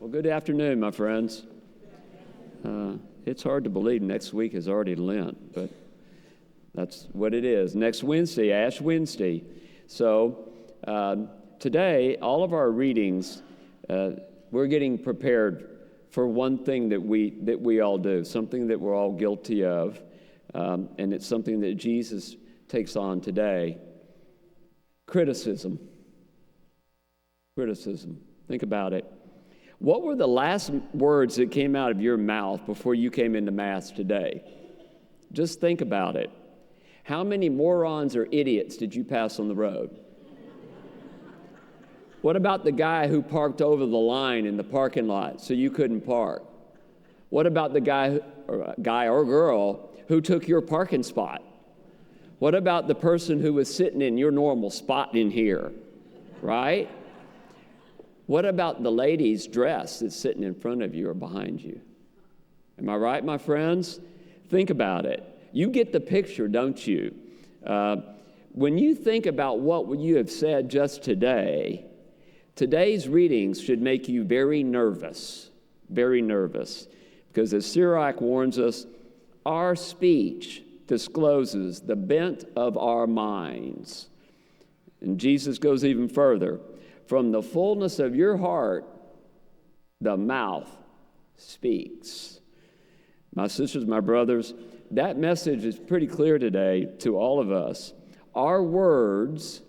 Well, good afternoon, my friends. It's hard to believe next week is already Lent, but that's what it is. Next Wednesday, Ash Wednesday. So today, all of our readings, we're getting prepared for one thing that we all do, something that we're all guilty of, and it's something that Jesus takes on today. Criticism. Criticism. Think about it. What were the last words that came out of your mouth before you came into Mass today? Just think about it. How many morons or idiots did you pass on the road? What about the guy who parked over the line in the parking lot so you couldn't park? What about the guy or girl who took your parking spot? What about the person who was sitting in your normal spot in here, right? What about the lady's dress that's sitting in front of you or behind you? Am I right, my friends? Think about it. You get the picture, don't you? When you think about what you have said just today, today's readings should make you very nervous, because as Sirach warns us, our speech discloses the bent of our minds. And Jesus goes even further. From the fullness of your heart, the mouth speaks. My sisters, my brothers, that message is pretty clear today to all of us. Our words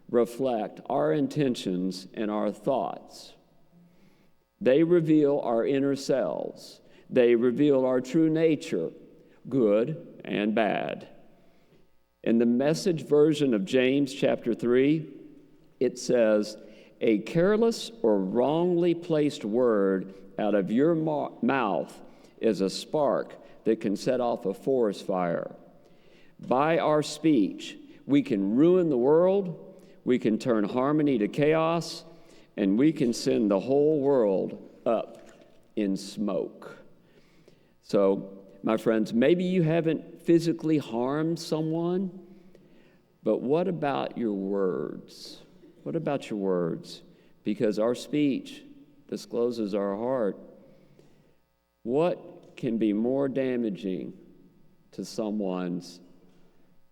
reflect our intentions and our thoughts. They reveal our inner selves. They reveal our true nature, good and bad. In the Message version of James chapter 3, it says, "A careless or wrongly placed word out of your mouth is a spark that can set off a forest fire. By our speech, we can ruin the world, we can turn harmony to chaos, and we can send the whole world up in smoke." So, my friends, maybe you haven't physically harmed someone, but what about your words? What about your words? Because our speech discloses our heart. What can be more damaging to someone's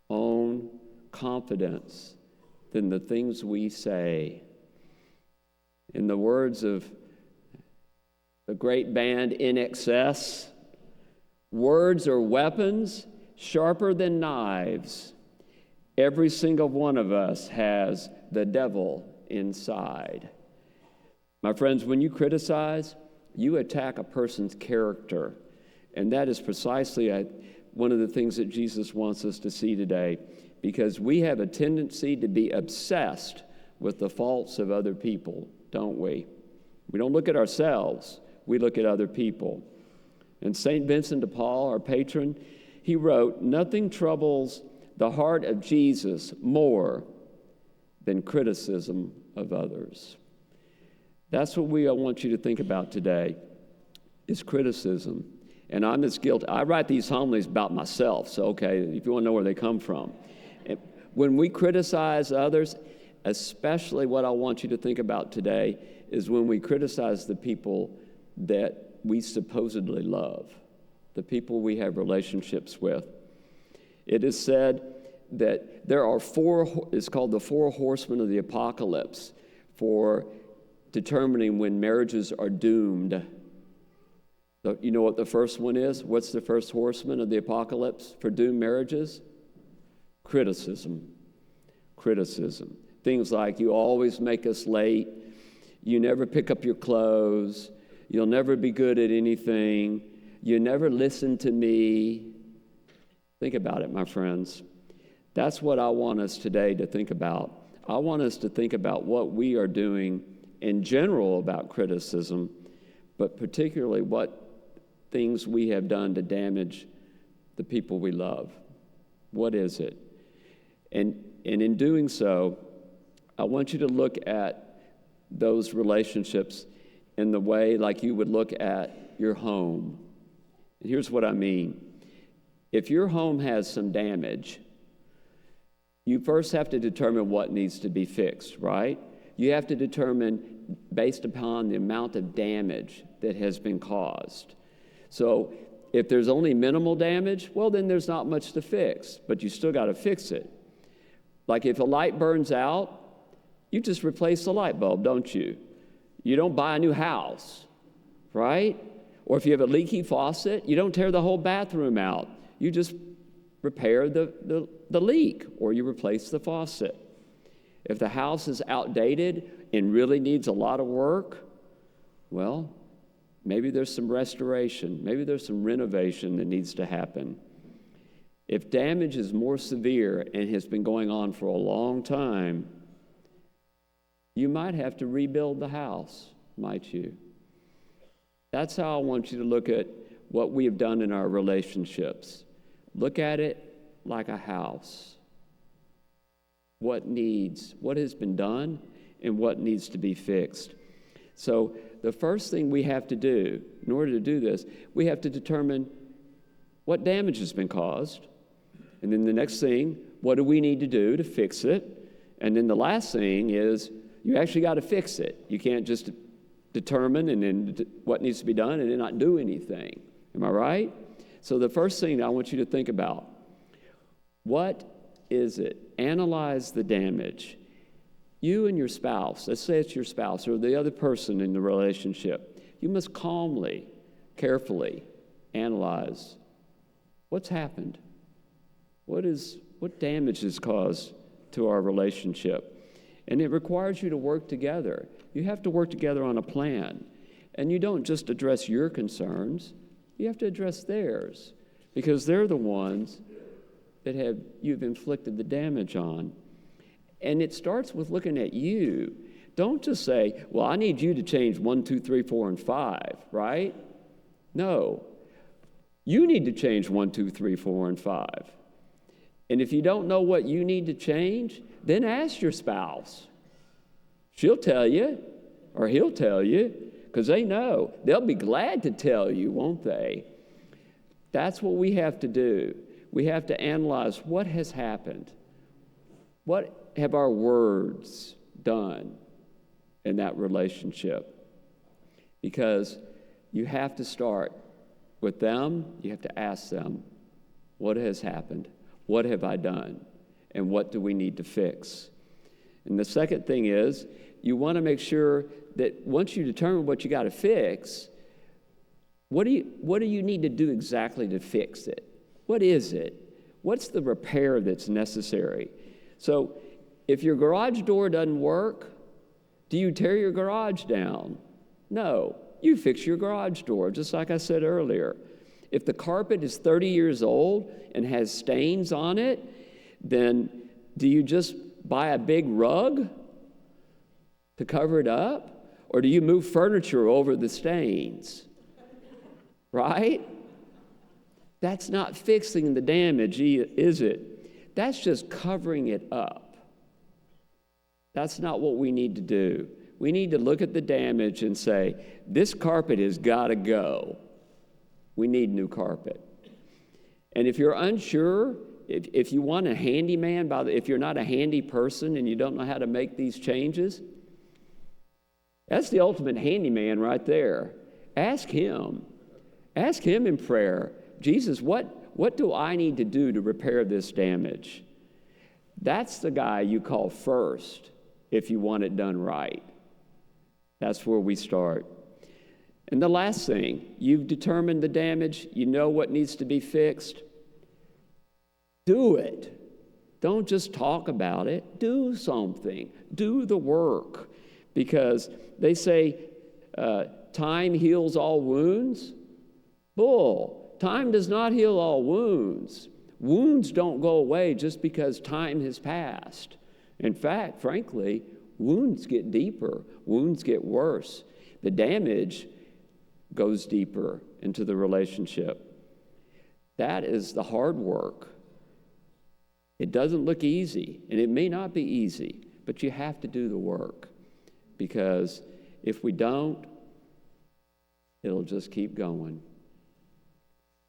own confidence than the things we say? In the words of the great band In Excess, words are weapons sharper than knives. Every single one of us has the devil inside. My friends, when you criticize, you attack a person's character. And that is precisely one of the things that Jesus wants us to see today, because we have a tendency to be obsessed with the faults of other people, don't we? We don't look at ourselves, we look at other people. And St. Vincent de Paul, our patron, he wrote, "Nothing troubles the heart of Jesus more than criticism of others." That's what I want you to think about today, is criticism. And I'm as guilty. I write these homilies about myself, so okay, if you want to know where they come from. And when we criticize others, especially what I want you to think about today is when we criticize the people that we supposedly love, the people we have relationships with. It is said that there are it's called the 4 horsemen of the apocalypse for determining when marriages are doomed. So you know what the first one is? What's the first horseman of the apocalypse for doomed marriages? Criticism. Criticism. Things like, you always make us late, you never pick up your clothes, you'll never be good at anything, you never listen to me. Think about it, my friends. That's what I want us today to think about. I want us to think about what we are doing in general about criticism, but particularly what things we have done to damage the people we love. What is it? And in doing so, I want you to look at those relationships in the way like you would look at your home. And here's what I mean. If your home has some damage, you first have to determine what needs to be fixed, right? You have to determine based upon the amount of damage that has been caused. So if there's only minimal damage, well, then there's not much to fix, but you still got to fix it. Like if a light burns out, you just replace the light bulb, don't you? You don't buy a new house, right? Or if you have a leaky faucet, you don't tear the whole bathroom out. You just repair the leak, or you replace the faucet. If the house is outdated and really needs a lot of work, well, maybe there's some restoration. Maybe there's some renovation that needs to happen. If damage is more severe and has been going on for a long time, you might have to rebuild the house, might you? That's how I want you to look at what we have done in our relationships. Look at it like a house. What has been done, and what needs to be fixed. So the first thing we have to do, in order to do this, we have to determine what damage has been caused. And then the next thing, what do we need to do to fix it? And then the last thing is, you actually got to fix it. You can't just determine and then what needs to be done and then not do anything. Am I right? So the first thing I want you to think about, what is it? Analyze the damage. You and your spouse, let's say it's your spouse or the other person in the relationship, you must calmly, carefully analyze what's happened. What damage is caused to our relationship? And it requires you to work together. You have to work together on a plan. And you don't just address your concerns, you have to address theirs, because they're the ones that you've inflicted the damage on. And it starts with looking at you. Don't just say, well, I need you to change 1, 2, 3, 4, and 5, right? No. You need to change 1, 2, 3, 4, and 5. And if you don't know what you need to change, then ask your spouse. She'll tell you, or he'll tell you, because they know. They'll be glad to tell you, won't they? That's what we have to do. We have to analyze what has happened. What have our words done in that relationship? Because you have to start with them. You have to ask them, what has happened? What have I done? And what do we need to fix? And the second thing is, you want to make sure that once you determine what you got to fix, what do you need to do exactly to fix it? What is it? What's the repair that's necessary? So if your garage door doesn't work, do you tear your garage down? No. You fix your garage door, just like I said earlier. If the carpet is 30 years old and has stains on it, then do you just buy a big rug to cover it up? Or do you move furniture over the stains? Right? That's not fixing the damage, is it? That's just covering it up. That's not what we need to do. We need to look at the damage and say, this carpet has got to go. We need new carpet. And if you're unsure, if you want a handyman, if you're not a handy person and you don't know how to make these changes, that's the ultimate handyman right there. Ask him. Ask him in prayer, Jesus, what do I need to do to repair this damage? That's the guy you call first if you want it done right. That's where we start. And the last thing, you've determined the damage, you know what needs to be fixed. Do it. Don't just talk about it. Do something. Do the work. Because they say time heals all wounds. Bull. Time does not heal all wounds. Wounds don't go away just because time has passed. In fact, frankly, wounds get deeper. Wounds get worse. The damage goes deeper into the relationship. That is the hard work. It doesn't look easy, and it may not be easy, but you have to do the work, because if we don't, it'll just keep going.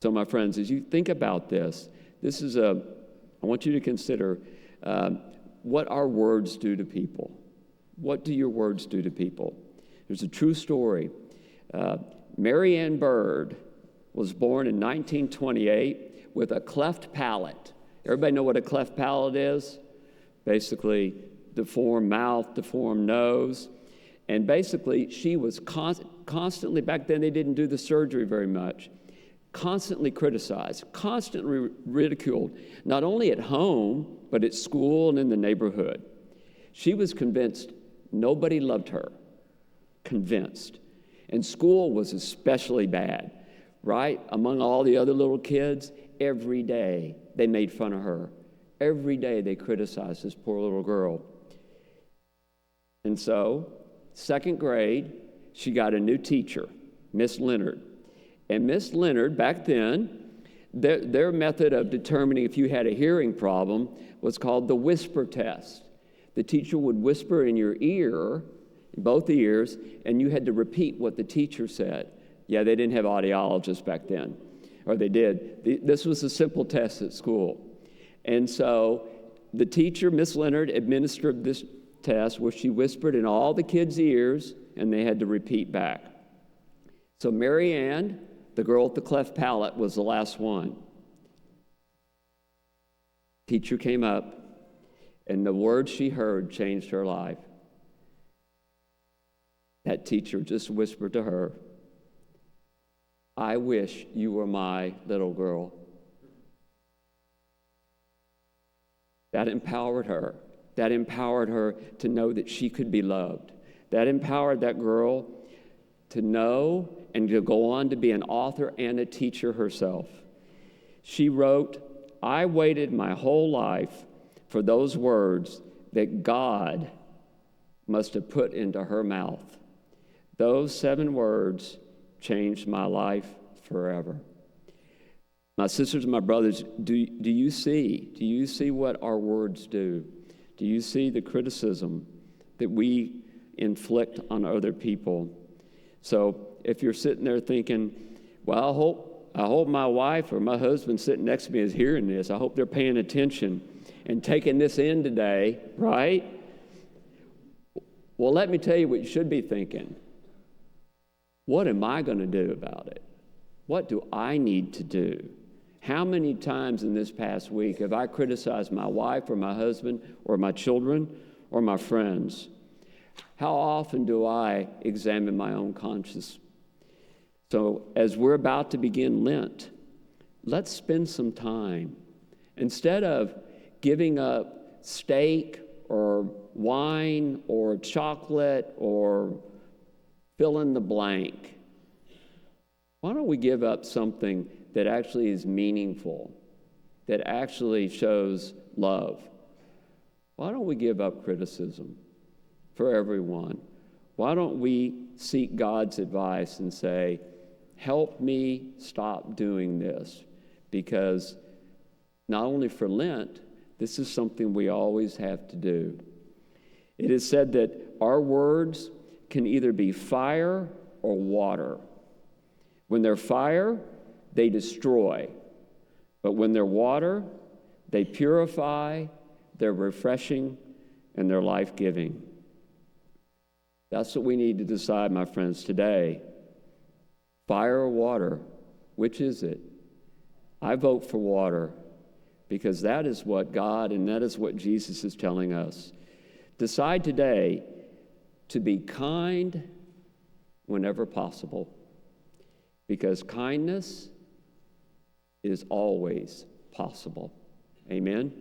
So, my friends, as you think about this, I want you to consider what our words do to people. What do your words do to people? There's a true story. Mary Ann Burt was born in 1928 with a cleft palate. Everybody know what a cleft palate is? Basically, deformed mouth, deformed nose. And basically, she was constantly, back then they didn't do the surgery very much, constantly criticized, constantly ridiculed, not only at home, but at school and in the neighborhood. She was convinced nobody loved her, convinced. And school was especially bad, right? Among all the other little kids, every day they made fun of her. Every day they criticized this poor little girl. And so, second grade, she got a new teacher, Miss Leonard. And Miss Leonard, back then, their method of determining if you had a hearing problem was called the whisper test. The teacher would whisper in your ear, in both ears, and you had to repeat what the teacher said. Yeah, they didn't have audiologists back then, or they did. This was a simple test at school. And so the teacher, Miss Leonard, administered this test where she whispered in all the kids' ears, and they had to repeat back. So Mary Ann, the girl with the cleft palate, was the last one. Teacher came up, and the words she heard changed her life. That teacher just whispered to her, "I wish you were my little girl." That empowered her. That empowered her to know that she could be loved. That empowered that girl to know and to go on to be an author and a teacher herself. She wrote, "I waited my whole life for those words that God must have put into her mouth. Those 7 words changed my life forever." My sisters and my brothers, do you see what our words do? Do you see the criticism that we inflict on other people? So if you're sitting there thinking, well, I hope my wife or my husband sitting next to me is hearing this. I hope they're paying attention and taking this in today, right? Well, let me tell you what you should be thinking. What am I going to do about it? What do I need to do? How many times in this past week have I criticized my wife or my husband or my children or my friends? How often do I examine my own conscience? So as we're about to begin Lent, let's spend some time. Instead of giving up steak or wine or chocolate or fill in the blank, why don't we give up something that actually is meaningful, that actually shows love? Why don't we give up criticism for everyone? Why don't we seek God's advice and say, help me stop doing this? Because not only for Lent, this is something we always have to do. It is said that our words can either be fire or water. When they're fire, they destroy. But when they're water, they purify, they're refreshing, and they're life-giving. That's what we need to decide, my friends, today. Fire or water, which is it? I vote for water because that is what God and that is what Jesus is telling us. Decide today to be kind whenever possible, because kindness is always possible. Amen.